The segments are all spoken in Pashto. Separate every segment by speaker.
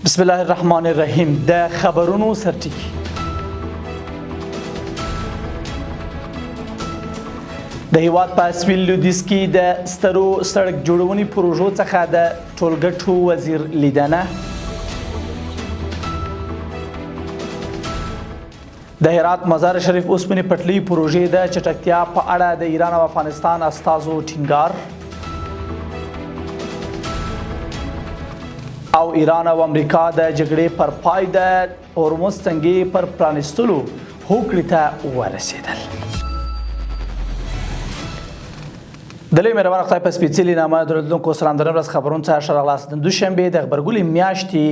Speaker 1: بسم الله الرحمن الرحیم. د خبرونو سرټکی. د هیواد په سویل لویدیځ کې د سترو سړک جوړونې پروژو څخه د ټولګټو وزیر لیدنه. د هرات مزار شریف اوسپنې پټلۍ پروژې د چټکتیا په اړه د ایران او افغانستان استازو ټینګار. او ایران او امریکا د جګړې پر پای د هورمز تنګي پر پرانیستلو هوکړې ته ورسېدل. د لوی مهربان خدای په سپېڅلي نامه درلودونکو سلام د نن ورځ خبرونو څخه ښه راغلاست. د دوشنبې د غبرګولې میاشتې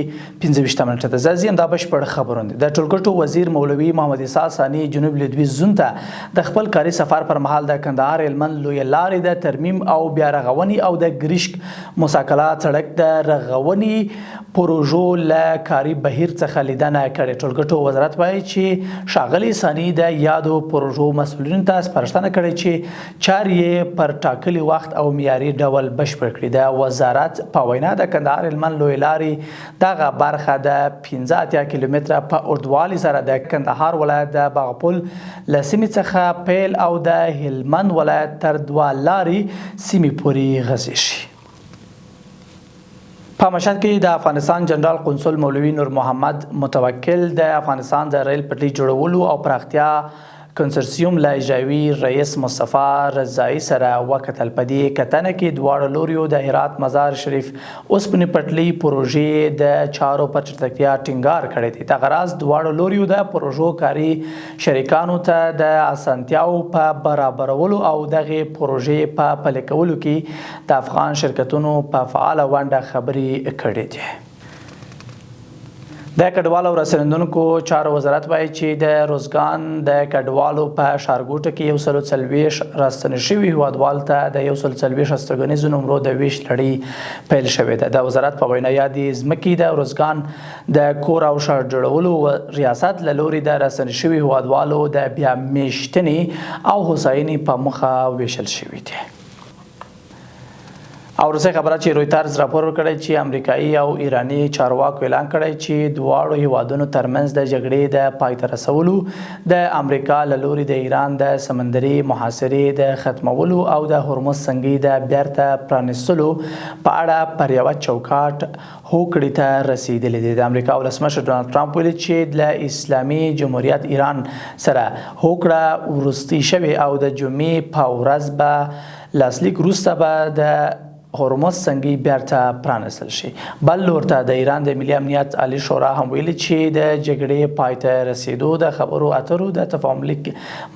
Speaker 1: 15 منټه ده. زه یم دا بشپړ خبرونه دي. د ټولګټو وزیر مولوي محمد عیسی ثاني جنوب لویدیځ زون ته د خپل کاري سفر پر مهال د کندهار هلمند لویه لارې د ترمیم او بیا رغونې او د ګریشک مساکلات سړک د رغونې پروژو له کاري بهیر څخه لیدنه کړې. ټولګټو وزارت وایي چې ښاغلي ثاني د یادو پروژو مسؤلینو ته سپارښتنه کړې چې چارې پر ټاکلي وخت او معیاري ډول بشپړ کړي. د وزارت په وینا د کندهار هلمند لویه لارې دغه برخه د 15 کیلومتره په اوږدوالي سره د کندهار ولایت د باغپل له سیمې څخه پیل او د هلمند ولایت تر 2 لارې سیمې پورې غځې شي. په مشهد کې د افغانستان جنرال قونسل مولوي نور محمد متوکل د افغانستان د ریل پټلۍ جوړولو او پراختیا کنسرسیوم له اجرایوي رئیس مصطفی رضایي سره وکتل. په دې کتنه کې دواړو لوریو د هرات مزار شریف اوسپنې پټلۍ پروژې د چارو پر چټکتیا ټینګار کړی دی. دغه راز دواړو لوریو د پروژو کاري شریکانو ته د اسانتیاو په برابرولو او دغه پروژې په پلي کولو کې د افغان شرکتونو په فعاله ونډه خبرې کړې دي. د کډوالو او رسنیدونکو چارو وزارت وایي چې د روزګان د کډوالو په ښارګوټه کې 140 راستنې شوي هیوادوالو ته د 140 استوګنیزو نمرو د ویش لړۍ پیل شوې ده. د وزارت په وینا یادې ځمکې د روزګان د کور او ښار جوړولو ریاست له لوري د راستنې شوي هیوادوالو د بیا میشتنې او هوساینې په موخه ویشل شوي دي. او وروستۍ خبره چې رویترز راپور ورکړی چې امریکایي او ایراني چارواکو اعلان کړی چې دواړو هیوادونو ترمنځ د جګړې د پای ته رسولو د امریکا له لوري د ایران د سمندري محاصرې د ختمولو او د هورمز تنګي د بیرته پرانیستلو په اړه پر یوه چوکاټ هوکړې ته رسیدلي دي. د امریکا ولسمشر ډونالډ ټرمپ ویلي چې له اسلامي جمهوریت ایران سره هوکړه وروستۍ شوې او د جمعې په ورځ به لاسلیک وروسته به د هورمز تنګي بیرته پرانیستل شي. بل لور ته د ایران د ملي امنیت عالی شورا هم ویلي چې د جګړې پای ته رسیدو د خبرو اترو د تفاهم لیک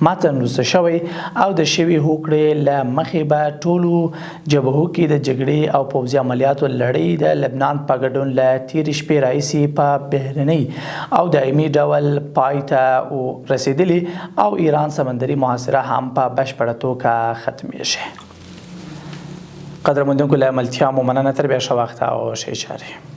Speaker 1: متن وروسته شوی او د شوي هوکړې له مخې به ټولو جبهو کې د جګړې او پوځي عملیاتو لړۍ د لبنان په ګډون له تېرې شپې راهیسې په بهرنۍ او دایمي ډول پای ته رسیدلي او ایران سمندري محاصره هم په بشپړه توګه ختمیږي. قدرمندونکو له ملتیا مو مننه. تر بیا ښه وخت او ښې چارې.